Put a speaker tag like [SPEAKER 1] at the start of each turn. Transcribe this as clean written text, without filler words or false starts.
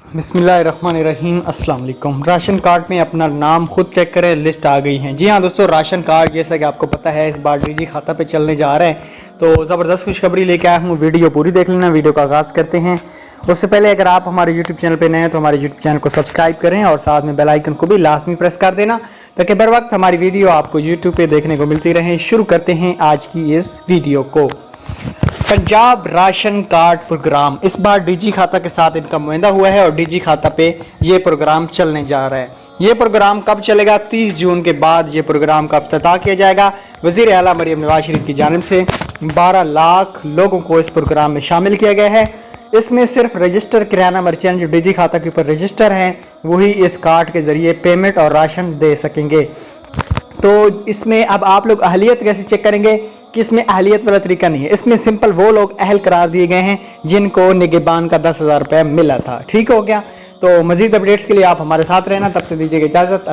[SPEAKER 1] बिस्मिल्लाहिर्रहमानिर्रहीम अस्सलाम वालेकुम। राशन कार्ड में अपना नाम खुद चेक करें, लिस्ट आ गई है। जी हाँ दोस्तों, राशन कार्ड जैसा कि आपको पता है इस बार डीजी खाता पे चलने जा रहे हैं, तो ज़बरदस्त खुशखबरी लेके आया हूँ। वीडियो पूरी देख लेना। वीडियो का आगाज़ करते हैं। उससे पहले अगर आप हमारे यूट्यूब चैनल पे नए हैं तो हमारे यूट्यूब चैनल को सब्सक्राइब करें और साथ में बेल आइकन को भी लाजमी प्रेस कर देना ताकि बर वक्त हमारी वीडियो आपको यूट्यूब पे देखने को मिलती रहे। शुरू करते हैं आज की इस वीडियो को। पंजाब राशन कार्ड प्रोग्राम इस बार डीजी खाता के साथ इनका मुआहदा हुआ है और डीजी खाता पे ये प्रोग्राम चलने जा रहा है। ये प्रोग्राम कब चलेगा? 30 जून के बाद ये प्रोग्राम का इफ्तिताह किया जाएगा। वज़ीर आला मरियम नवाज शरीफ की जानिब से 12 लाख लोगों को इस प्रोग्राम में शामिल किया गया है। इसमें सिर्फ रजिस्टर किराना मर्चेंट जो डीजी खाता के ऊपर रजिस्टर हैं वही इस कार्ड के जरिए पेमेंट और राशन दे सकेंगे। तो इसमें अब आप लोग अहलियत कैसे चेक करेंगे कि इसमें अहलियत वाला तरीका नहीं है। इसमें सिंपल वो लोग अहल करार दिए गए हैं जिनको निगहबान का 10,000 रुपये मिला था। ठीक हो गया। तो मजीद अपडेट्स के लिए आप हमारे साथ रहना। तब तक दीजिएगा इजाज़त।